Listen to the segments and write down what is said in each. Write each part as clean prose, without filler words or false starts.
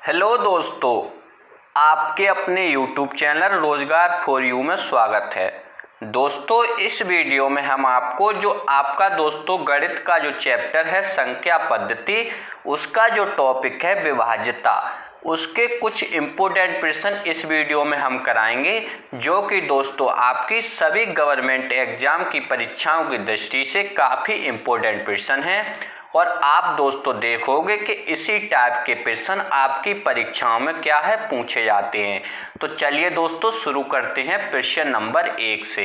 Hello दोस्तों, आपके अपने YouTube चैनल रोजगार फॉर यू में स्वागत है। दोस्तों, इस वीडियो में हम आपको जो आपका दोस्तों गणित का जो चैप्टर है संख्या पद्धति, उसका जो टॉपिक है विभाज्यता, उसके कुछ इम्पोर्टेंट प्रश्न इस वीडियो में हम कराएंगे, जो कि दोस्तों आपकी सभी गवर्नमेंट एग्जाम की परीक्षाओं की दृष्टि से काफ़ी इम्पोर्टेंट प्रश्न हैं। और आप दोस्तों देखोगे कि इसी टाइप के प्रश्न आपकी परीक्षाओं में क्या है पूछे जाते हैं। तो चलिए दोस्तों शुरू करते हैं प्रश्न नंबर 1 से।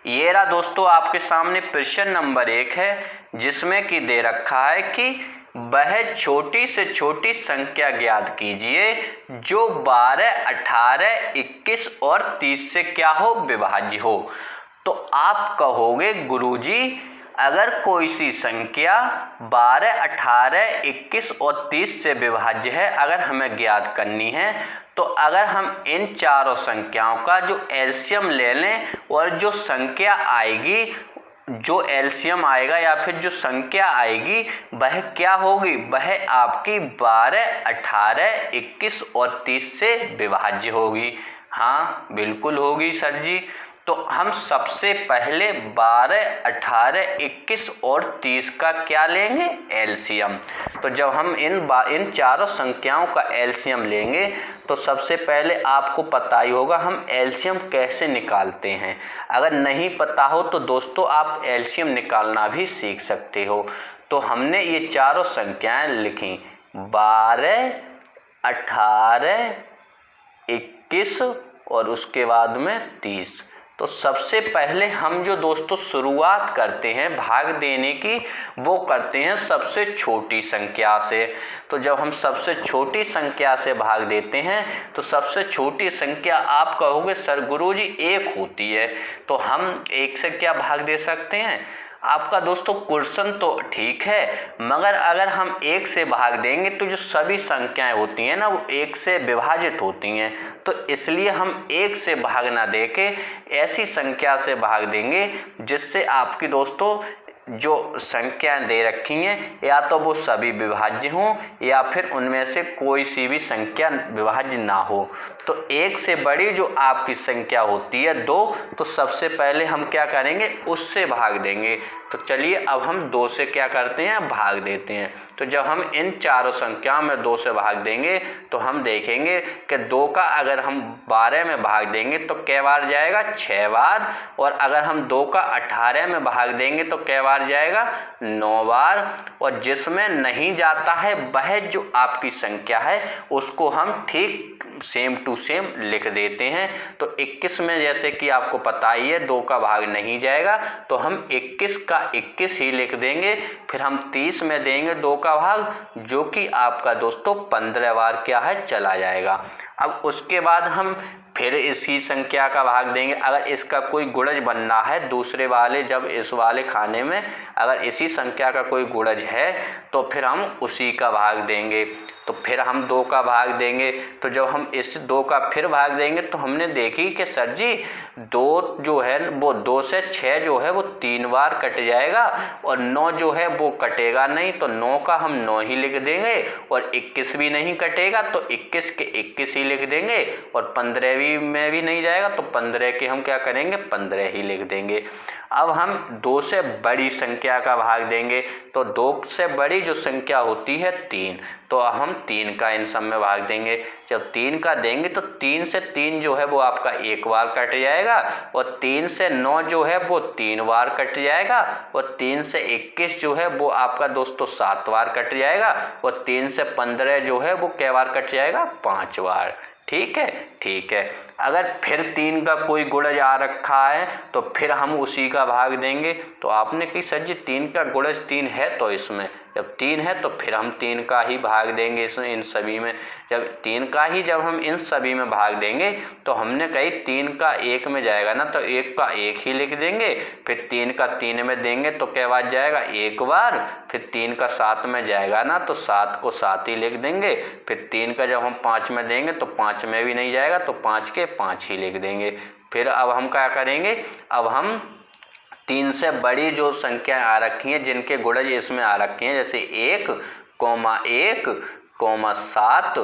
ये रहा दोस्तों आपके सामने प्रश्न नंबर 1 है, जिसमें कि दे रखा है कि वह छोटी से छोटी संख्या ज्ञात कीजिए जो 12, 18, 21 और 30 से क्या हो, विभाज्य हो। तो आप कहोगे गुरुजी, अगर कोई सी संख्या 12, 18, 21 और 30 से विभाज्य है, अगर हमें ज्ञात करनी है, तो अगर हम इन चारों संख्याओं का जो एलसीएम ले लें और जो संख्या आएगी, जो एलसीएम आएगा या फिर जो संख्या आएगी वह क्या होगी, वह आपकी 12, 18, 21 और 30 से विभाज्य होगी। हाँ बिल्कुल होगी सर जी। तो हम सबसे पहले 12, 18, 21 और 30 का क्या लेंगे, एलसीएम। तो जब हम इन चारों संख्याओं का एलसीएम लेंगे तो सबसे पहले आपको पता ही होगा हम एलसीएम कैसे निकालते हैं। अगर नहीं पता हो तो दोस्तों आप एलसीएम निकालना भी सीख सकते हो। तो हमने ये चारों संख्याएं लिखी 12, 18, 21 और उसके बाद में 30। तो सबसे पहले हम जो दोस्तों शुरुआत करते हैं भाग देने की, वो करते हैं सबसे छोटी संख्या से। तो जब हम सबसे छोटी संख्या से भाग देते हैं तो सबसे छोटी संख्या आप कहोगे सर गुरुजी 1 होती है, तो हम 1 से क्या भाग दे सकते हैं। आपका दोस्तों क्वेश्चन तो ठीक है, मगर अगर हम 1 से भाग देंगे तो जो सभी संख्याएं होती हैं ना वो 1 से विभाजित होती हैं। तो इसलिए हम 1 से भाग ना देके ऐसी संख्या से भाग देंगे जिससे आपकी दोस्तों जो संख्याएं दे रखी हैं या तो वो सभी विभाज्य हों या फिर उनमें से कोई सी भी संख्या विभाज्य ना हो। तो 1 से बड़ी जो आपकी संख्या होती है 2, तो सबसे पहले हम क्या करेंगे, उससे भाग देंगे। तो चलिए अब हम 2 से क्या करते हैं, भाग देते हैं। तो जब हम इन चारों संख्याओं में 2 से भाग देंगे तो हम देखेंगे कि 2 का अगर हम 12 में भाग देंगे तो कै बार जाएगा, 6 बार। और अगर हम 2 का 18 में भाग देंगे तो कै बार जाएगा, 9 बार। और जिसमें नहीं जाता है वह जो आपकी संख्या है उसको हम ठीक सेम टू सेम लिख देते हैं। तो 21 में जैसे कि आपको पता ही है 2 का भाग नहीं जाएगा, तो हम 21 का 21 ही लिख देंगे। फिर हम 30 में देंगे 2 का भाग, जो कि आपका दोस्तों 15 बार क्या है, चला जाएगा। अब उसके बाद हम फिर इसी संख्या का भाग देंगे। अगर इसका कोई गुणज बनना है दूसरे वाले, जब इस वाले खाने में अगर इसी संख्या का कोई गुणज है तो फिर हम उसी का भाग देंगे। तो फिर हम 2 का भाग देंगे। तो जब हम इस 2 का फिर भाग देंगे तो हमने देखी कि सर जी 2 जो है वो 2 से 6 जो है वो 3 बार कट जाएगा और 9 जो है वो कटेगा नहीं, तो 9 का हम 9 ही लिख देंगे। और 21 भी नहीं कटेगा तो 21 के 21 ही लिख देंगे। और 15 में भी नहीं जाएगा तो 15 के हम क्या करेंगे, 15 ही लिख देंगे। अब हम 2 से बड़ी संख्या का भाग देंगे। तो 2 से बड़ी जो संख्या होती है 3, तो हम 3 का इन सब में भाग देंगे। जब 3 का देंगे तो 3 से 3 जो है वो आपका 1 बार कट जाएगा। और 3 से 9 जो है वो 3 बार कट जाएगा। और 3 से 21 जो है वो आपका दोस्तों 7 बार कट जाएगा। और 3 से 15 जो है वो कै बार कट जाएगा, 5 बार। ठीक है, ठीक है। अगर फिर 3 का कोई गुणज आ रखा है तो फिर हम उसी का भाग देंगे। तो आपने कि सर जी 3 का गुणज 3 है, तो इसमें जब 3 है तो फिर हम 3 का ही भाग देंगे इसमें, इन सभी में। जब 3 का ही जब हम इन सभी में भाग देंगे तो हमने कही 3 का 1 में जाएगा ना, तो 1 का 1 ही लिख देंगे। फिर 3 का 3 में देंगे तो क्या बात जाएगा, 1 बार। फिर 3 का 7 में जाएगा ना, तो 7 को 7 ही लिख देंगे। फिर 3 का जब हम 5 में देंगे तो 5 में भी नहीं जाएगा, तो 5 के 5 ही लिख देंगे। फिर अब हम क्या करेंगे, अब हम 3 से बड़ी जो संख्या आ रखी हैं जिनके गुणज इसमें आ रखे हैं, जैसे 1, 1, 7,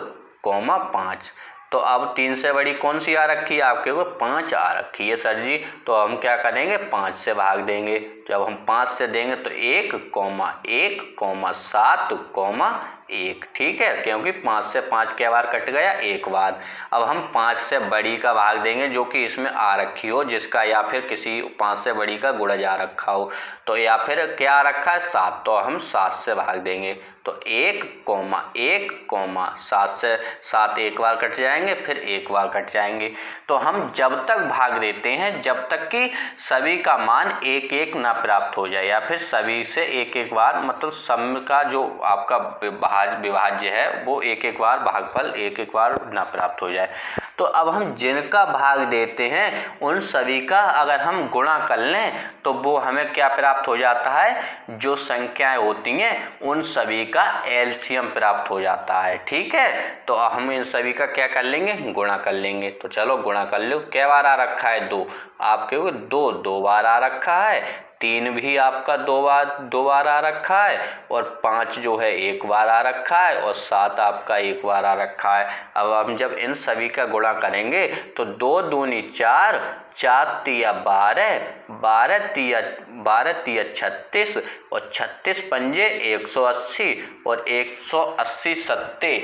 5। तो अब 3 से बड़ी कौन सी आ रखी है आपके को? 5 आ रखी है सर जी। तो हम क्या करेंगे? 5 से भाग देंगे। जब हम 5 से देंगे तो 1,1,7,1, ठीक है, क्योंकि 5 से 5 क्या बार कट गया? एक बार। अब हम 5 से बड़ी का भाग देंगे जो कि इसमें आ रखी हो, जिसका या फिर किसी 5 से बड़ी का गुणज आ रखा हो। तो या फिर क्या आ रखा है? 7। तो हम 7 से भाग देंगे। तो 1,1,7 से 7 एक बार कट जाएंगे, फिर एक बार कट जाएंगे। तो हम जब तक भाग देते हैं जब तक कि सभी का मान 1,1 ना प्राप्त हो जाए, या फिर सभी से एक एक बार, मतलब सम का जो आपका विभाज्य है वो एक एक बार भागफल एक एक बार ना प्राप्त हो जाए। तो अब हम जिनका भाग देते हैं उन सभी का अगर हम गुणा कर लें तो वो हमें क्या प्राप्त हो जाता है? जो संख्याएं होती हैं उन सभी का एलसीएम प्राप्त हो जाता है, ठीक है। तो हम इन सभी का क्या कर लेंगे? गुणा कर लेंगे। तो चलो गुणा कर लो। क्या बार आ रखा है? 2। आपके को 2 बार आ रखा है, 3 भी आपका 2 बार आ रखा है, और 5 जो है 1 बार आ रखा है, और 7 आपका 1 बार आ रखा है। अब हम जब इन सभी का गुणा करेंगे तो 2 दूनी 4, 4 तिया 12, 12 तिया 36, और 36 पंजे 180, और 180 सत्ते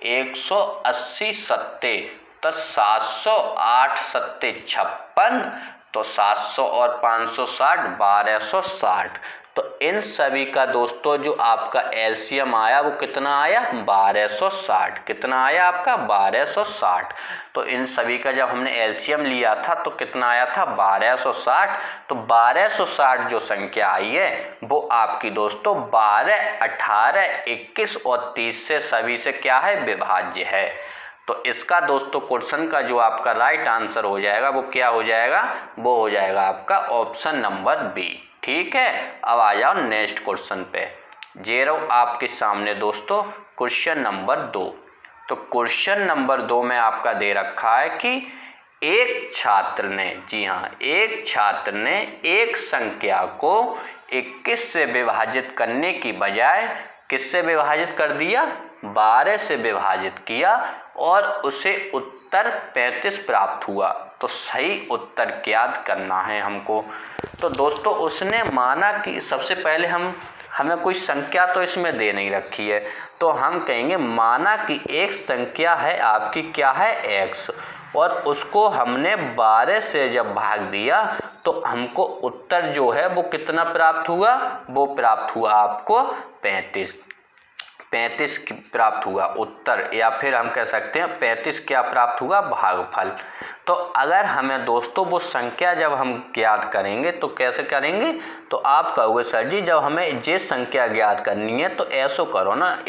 180 सत्ते तो 708 सत्ते 56। तो 700 और 560 1260। तो इन सभी का दोस्तों जो आपका एलसीएम आया वो कितना आया? 1260। कितना आया आपका? 1260। तो इन सभी का जब हमने एलसीएम लिया था तो कितना आया था? 1260। तो 1260 जो संख्या आई है वो आपकी दोस्तों 12, 18, 21 और 30 से सभी से क्या है? विभाज्य है। तो इसका दोस्तों क्वेश्चन का जो आपका राइट आंसर हो जाएगा वो क्या हो जाएगा? वो हो जाएगा आपका ऑप्शन नंबर बी, ठीक है। अब आ जाओ नेक्स्ट क्वेश्चन पे। जे रहो आपके सामने दोस्तों क्वेश्चन नंबर 2। तो क्वेश्चन नंबर 2 में आपका दे रखा है कि एक छात्र ने, जी हाँ, एक छात्र ने एक संख्या को 21 से विभाजित करने की बजाय किससे विभाजित कर दिया? 12 से विभाजित किया, और उसे उत्तर 35 प्राप्त हुआ। तो सही उत्तर ज्ञात करना है हमको। तो दोस्तों उसने माना कि सबसे पहले हमें कोई संख्या तो इसमें दे नहीं रखी है, तो हम कहेंगे माना कि एक संख्या है आपकी, क्या है? x, और उसको हमने 12 से जब भाग दिया तो हमको उत्तर जो है वो कितना प्राप्त हुआ? वो प्राप्त हुआ आपको 35 प्राप्त हुआ उत्तर, या फिर हम कह सकते हैं 35 क्या प्राप्त हुआ? भागफल। तो अगर हमें दोस्तों वो संख्या जब हम ज्ञात करेंगे तो कैसे करेंगे? तो आप कहोगे सर जी जब हमें ये संख्या ज्ञात करनी है तो ऐसो करो ना,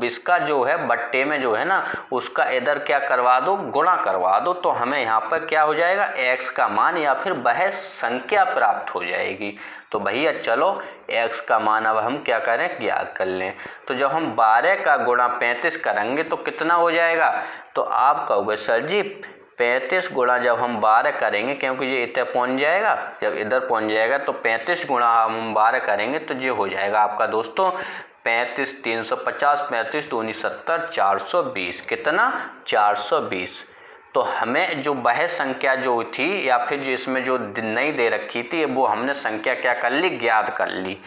इसका जो है बट्टे में जो है ना उसका इधर क्या करवा दो? गुणा करवा दो। तो हमें यहाँ पर क्या हो जाएगा? x का मान या फिर वह संख्या प्राप्त हो जाएगी। तो भैया चलो x का मान अब हम क्या करें? ज्ञात कर लें। तो जब हम 12 का गुणा 35 करेंगे तो कितना हो जाएगा? तो आप कहोगे सर जी 35 गुणा जब हम 12 करेंगे, क्योंकि ये इधर पहुंच जाएगा, जब इधर पहुंच जाएगा तो 35 गुणा हम 12 करेंगे तो ये हो जाएगा आपका दोस्तों 35 350, 35 दूनी 70, 420। कितना? 420। तो हमें जो वह संख्या जो थी या फिर जो इसमें जो नहीं दे रखी थी वो हमने संख्या क्या कर ली? ज्ञात कर ली।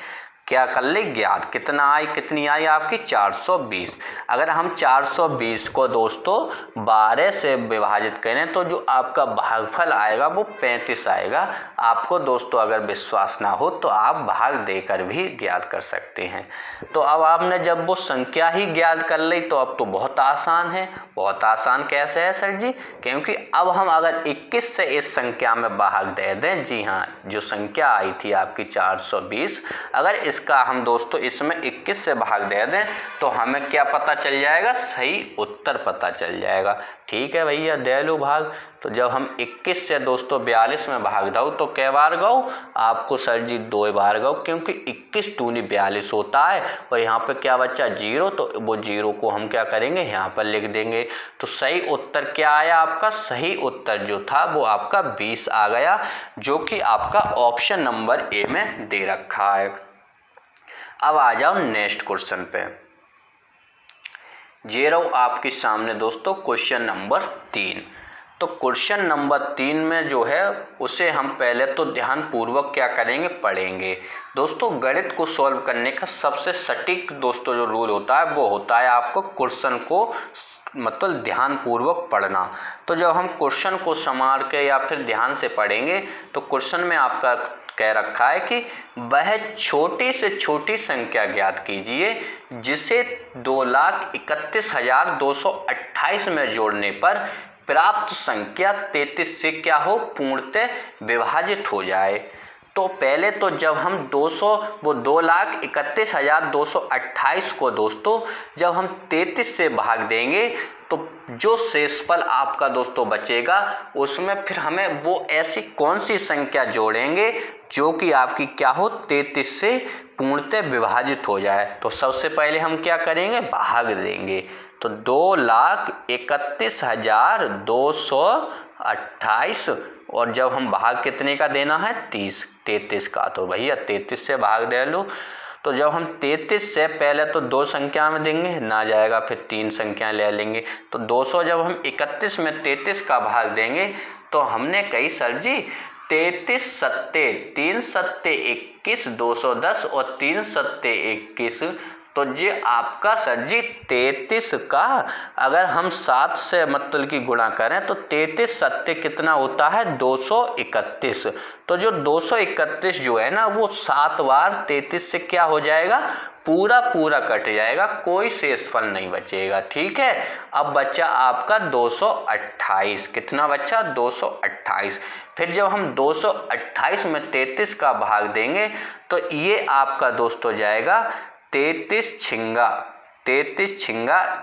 क्या कर ली? ज्ञात। कितना आई? कितनी आई आपकी? 420। अगर हम 420 को दोस्तों 12 से विभाजित करें तो जो आपका भागफल आएगा वो 35 आएगा। आपको दोस्तों अगर विश्वास ना हो तो आप भाग देकर भी ज्ञात कर सकते हैं। तो अब आपने जब वो संख्या ही ज्ञात कर ली तो अब तो बहुत आसान है। बहुत आसान कैसे है सर जी? क्योंकि अब हम अगर 21 से इस संख्या में भाग दे दें, जी हाँ, जो संख्या आई थी आपकी 420, अगर इसका हम दोस्तों इसमें 21 से भाग दे दें तो हमें क्या पता चल जाएगा? सही उत्तर पता चल जाएगा। ठीक है भैया, दे लो भाग। तो जब हम 21 से दोस्तों 42 में भाग दो तो कै बार गो? आपको सर जी 2 बार गो, क्योंकि 21 दूनी 42 होता है, और यहाँ पे क्या बच्चा? 0। तो वो 0 को हम क्या करेंगे? यहाँ पर लिख देंगे। तो सही उत्तर क्या आया आपका? सही उत्तर जो था वो आपका 20 आ गया, जो कि आपका ऑप्शन नंबर ए में दे रखा है। अब आ जाओ नेक्स्ट क्वेश्चन पे। ये रहो आपके सामने दोस्तों क्वेश्चन नंबर 3। तो क्वेश्चन नंबर 3 में जो है उसे हम पहले तो ध्यानपूर्वक क्या करेंगे, पढ़ेंगे। दोस्तों गणित को सॉल्व करने का सबसे सटीक दोस्तों जो रूल होता है वो होता है आपको क्वेश्चन को मतलब ध्यानपूर्वक पढ़ना। तो जब हम क्वेश्चन को संभाल के या फिर ध्यान से पढ़ेंगे तो क्वेश्चन में आपका कह रखा है कि वह छोटी से छोटी संख्या ज्ञात कीजिए जिसे 2,31,228 में जोड़ने पर प्राप्त संख्या 33 से क्या हो, पूर्णतः विभाजित हो जाए। तो पहले तो जब हम 2,31,228 को दोस्तों जब हम 33 से भाग देंगे तो जो शेषफल आपका दोस्तों बचेगा उसमें फिर हमें वो ऐसी कौन सी संख्या जोड़ेंगे जो कि आपकी क्या हो, 33 से पूर्णतः विभाजित हो जाए। तो सबसे पहले हम क्या करेंगे, भाग देंगे। तो 2,31,228 और जब हम भाग कितने का देना है, 33 का। तो भैया 33 से भाग दे लो। तो जब हम 33 से पहले तो 2 संख्या में देंगे ना जाएगा, फिर 3 संख्या ले लेंगे। तो 200 जब हम 31 में 33 का भाग देंगे तो हमने कही सर जी 33 सत्ते 3 सत्ते 21 210 और 3 सत्ते 21। तो ये आपका सर जी 33 का अगर हम 7 से मतलब की गुणा करें तो 33 सत्ते कितना होता है, 231। तो जो 231 जो है ना वो 7 बार 33 से क्या हो जाएगा, पूरा पूरा कट जाएगा, कोई शेषफल नहीं बचेगा। ठीक है, अब बच्चा आपका 228। कितना बच्चा, 228। फिर जब हम 228 में 33 का भाग देंगे तो ये आपका दोस्तों जाएगा 33 छिंगा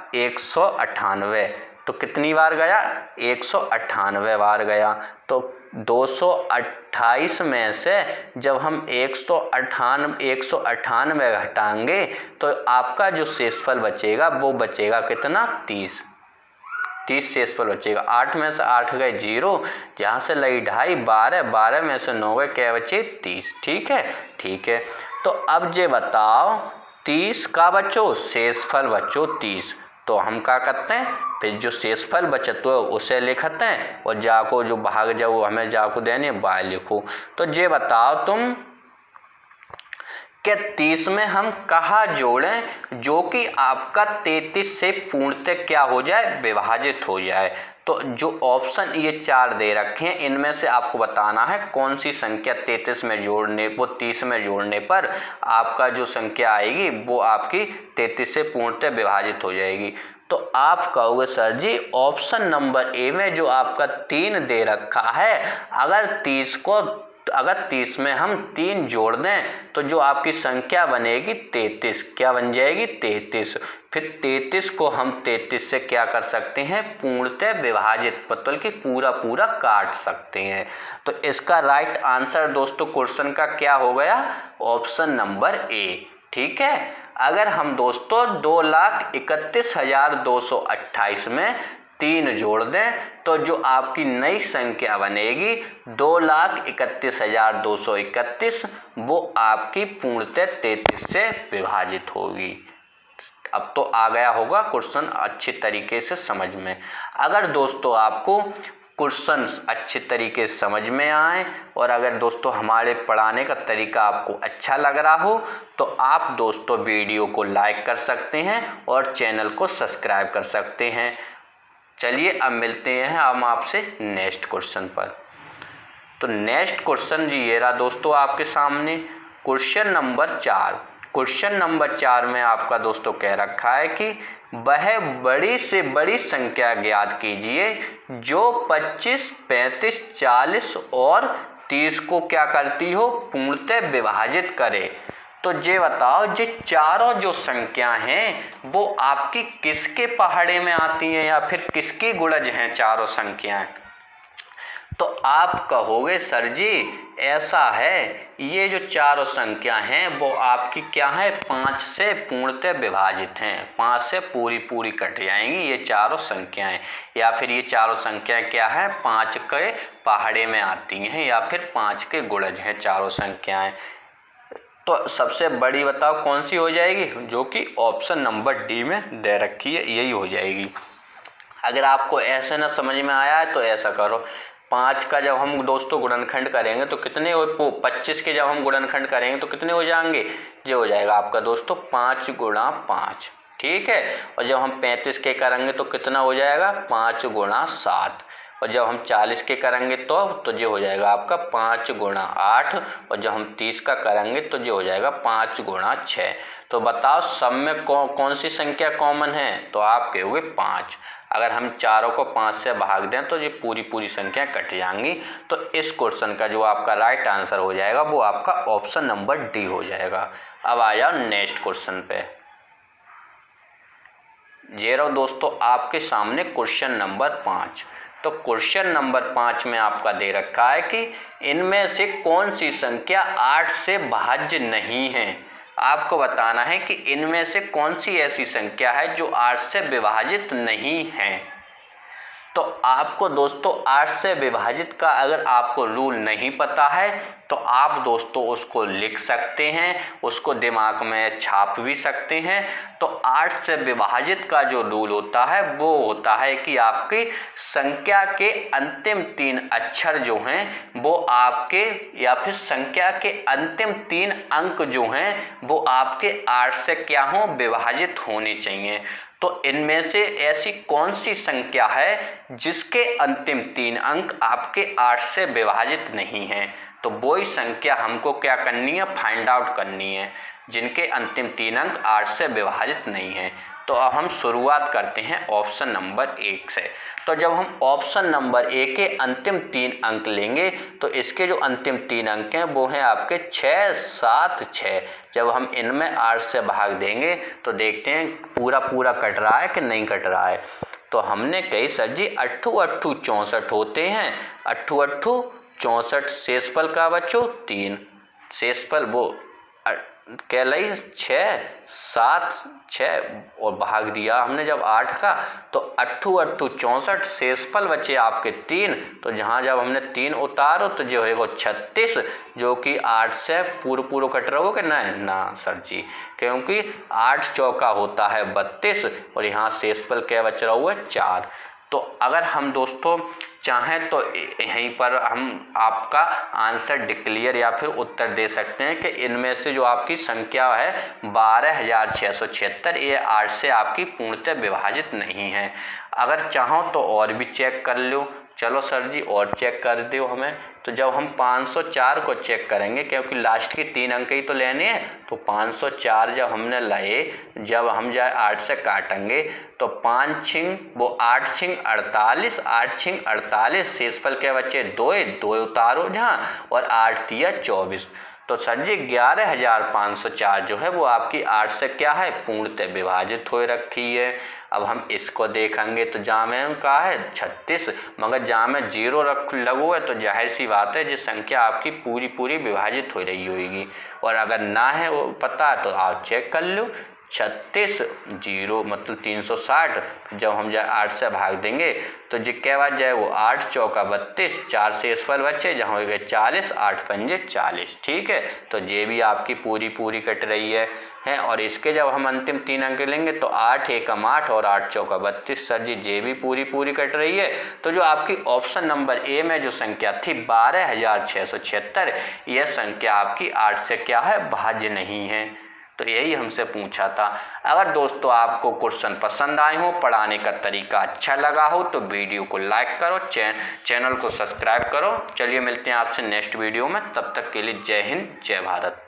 198। तो कितनी बार गया, 198 बार गया। तो 228 में से जब हम 198 घटाएंगे तो आपका जो शेषफल बचेगा वो बचेगा कितना, 30 शेषफल बचेगा। 8 में से 8 गए 0, जहाँ से लगी 2.5 12 में से 9 गए क्या बचे, 30। ठीक है। तो अब ये बताओ 30 का बचो शेषफल बचो 30। तो हम क्या करते हैं, फिर जो शेषफल बचत हो उसे लिखते हैं और जाको जो भाग जाओ हमें जाको देने बाय लिखो। तो ये बताओ तुम कि 30 में हम कहाँ जोड़ें जो कि आपका 33 से पूर्णतः क्या हो जाए, विभाजित हो जाए। तो जो ऑप्शन ये 4 दे रखे हैं इनमें से आपको बताना है कौन सी संख्या 33 में जोड़ने वो 30 में जोड़ने पर आपका जो संख्या आएगी वो आपकी 33 से पूर्णतः विभाजित हो जाएगी। तो आप कहोगे sir ji option number A में जो आपका 3 दे रखा है, अगर 30 में हम 3 जोड़ दें तो जो आपकी संख्या बनेगी 33, क्या बन जाएगी, 33। फिर 33 को हम 33 से क्या कर सकते हैं, पूर्णतः विभाजित मतलब कि पूरा पूरा काट सकते हैं। तो इसका राइट आंसर दोस्तों क्वेश्चन का क्या हो गया, ऑप्शन नंबर ए। ठीक है, अगर हम दोस्तों 2,31,228 में 3 जोड़ दें तो जो आपकी नई संख्या बनेगी 2,31,231 वो आपकी पूर्णतः 33 से विभाजित होगी। अब तो आ गया होगा क्वेश्चन अच्छे तरीके से समझ में। अगर दोस्तों आपको क्वेश्चन अच्छे तरीके से समझ में आए और अगर दोस्तों हमारे पढ़ाने का तरीका आपको अच्छा लग रहा हो तो आप दोस्तों वीडियो को लाइक कर सकते हैं और चैनल को सब्सक्राइब कर सकते हैं। चलिए अब मिलते हैं हम आपसे नेक्स्ट क्वेश्चन पर। तो नेक्स्ट क्वेश्चन जी ये रहा दोस्तों आपके सामने क्वेश्चन नंबर 4। क्वेश्चन नंबर 4 में आपका दोस्तों कह रखा है कि वह बड़ी से बड़ी संख्या ज्ञात कीजिए जो 25, 35, 40 और 30 को क्या करती हो, पूर्णतः विभाजित करे। तो ये बताओ ये चारों जो संख्या हैं वो आपकी किसके पहाड़े में आती हैं या फिर किसकी गुणज हैं चारों संख्याएं। तो आप कहोगे सर जी ऐसा है, ये जो चारों संख्या हैं वो आपकी क्या है, 5 से पूर्णतः विभाजित हैं, 5 से पूरी पूरी कट जाएंगी ये चारों संख्याएं। या फिर ये चारों संख्याएं क्या है, 5 के पहाड़े में आती हैं या फिर 5 के गुणज हैं चारों संख्याएं। तो सबसे बड़ी बताओ कौन सी हो जाएगी, जो कि ऑप्शन नंबर डी में दे रखी है, यही हो जाएगी। अगर आपको ऐसे ना समझ में आया है तो ऐसा करो, 5 का जब हम दोस्तों गुणनखंड करेंगे तो कितने हो, 25 के जब हम गुणनखंड करेंगे तो कितने हो जाएंगे, ये हो जाएगा आपका दोस्तों 5 गुणा 5, ठीक है। और जब हम 35 के करेंगे तो कितना हो जाएगा, 5 गुणा 7। और जब हम 40 के करेंगे तो ये हो जाएगा आपका 5 गुणा 8। और जब हम 30 का करेंगे तो ये हो जाएगा 5 गुणा 6। तो बताओ सब में कौन सी संख्या कॉमन है, तो आप कहोगे 5। अगर हम चारों को 5 से भाग दें तो ये पूरी संख्या कट जाएंगी। तो इस क्वेश्चन का जो आपका राइट आंसर हो जाएगा वो आपका ऑप्शन नंबर डी हो जाएगा। अब आ जाओ नेक्स्ट क्वेश्चन पे। ये रहो दोस्तों आपके सामने क्वेश्चन नंबर 5। तो क्वेश्चन नंबर 5 में आपका दे रखा है कि इनमें से कौन सी संख्या 8 से भाज्य नहीं है। आपको बताना है कि इनमें से कौन सी ऐसी संख्या है जो 8 से विभाजित नहीं है। तो आपको दोस्तों 8 से विभाजित का अगर आपको रूल नहीं पता है तो आप दोस्तों उसको लिख सकते हैं, उसको दिमाग में छाप भी सकते हैं। तो 8 से विभाजित का जो रूल होता है वो होता है कि आपकी संख्या के अंतिम 3 अक्षर जो हैं वो आपके, या फिर संख्या के अंतिम 3 अंक जो हैं वो आपके 8 से क्या हों, विभाजित होने चाहिए। तो इनमें से ऐसी कौन सी संख्या है जिसके अंतिम 3 अंक आपके 8 से विभाजित नहीं हैं। तो वही संख्या हमको क्या करनी है, फाइंड आउट करनी है, जिनके अंतिम 3 अंक 8 से विभाजित नहीं हैं। तो अब हम शुरुआत करते हैं ऑप्शन नंबर 1 से। तो जब हम ऑप्शन नंबर 1 के अंतिम 3 अंक लेंगे तो इसके जो अंतिम 3 अंक हैं वो हैं आपके 6, 7, 6। जब हम इनमें 8 से भाग देंगे तो देखते हैं पूरा कट रहा है कि नहीं कट रहा है। तो हमने कही सर जी 8 8 64 होते हैं, 8 8 64, शेषफल का बच्चों 3, शेषफल वो कह रही 6, 7, 6 और भाग दिया हमने जब 8 का तो 8 8 64, शेषफल बचे आपके 3। तो जहाँ जब हमने 3 उतारो तो जो है वो 36, जो कि 8 से पूरा कट रहा हो कि ना सर जी, क्योंकि 8 चौका होता है 32 और यहाँ शेषफल क्या बच रहा हुआ है 4। तो अगर हम दोस्तों चाहें तो यहीं पर हम आपका आंसर डिक्लेयर या फिर उत्तर दे सकते हैं कि इनमें से जो आपकी संख्या है 12,676 ये 8 से आपकी पूर्णतः विभाजित नहीं है। अगर चाहो तो और भी चेक कर लो, चलो सर जी और चेक कर दो हमें। तो जब हम 504 को चेक करेंगे, क्योंकि लास्ट के 3 अंक ही तो लेने हैं, तो 504 जब हमने लाए, जब हम जाए 8 से काटेंगे तो 5 छिंग वो 8 छिंग 48, 8 छिंग 48, शेषफल के बच्चे 2 उतारो जहाँ, और 8 तिया 24। तो सर जी 11,504 जो है वो आपकी 8 से क्या है, पूर्णतः विभाजित हो रखी है। अब हम इसको देखेंगे तो जहाँ में का है 36, मगर जहाँ में 0 लगो है तो जाहिर सी बात है जिस संख्या आपकी पूरी विभाजित हो रही होगी। और अगर ना है वो पता तो आप चेक कर लो, 36 0 मतलब 360, जब हम जाए 8 से भाग देंगे तो जो क्या बात जाए वो 8 चौका 32, 4 शेषफल बच्चे जहाँ हो गए 40, 8 पंजे 40, ठीक है। तो ये भी आपकी पूरी कट रही है। और इसके जब हम अंतिम 3 अंक लेंगे तो 8 एकम 8 और 8 चौका 32, सर जी ये भी पूरी कट रही है। तो जो आपकी ऑप्शन नंबर ए में जो संख्या थी 12,676, यह संख्या आपकी 8 से क्या है, भाज्य नहीं है। तो यही हमसे पूछा था। अगर दोस्तों आपको क्वेश्चन पसंद आए हो, पढ़ाने का तरीका अच्छा लगा हो तो वीडियो को लाइक करो, चैनल को सब्सक्राइब करो। चलिए मिलते हैं आपसे नेक्स्ट वीडियो में, तब तक के लिए जय हिंद जय भारत।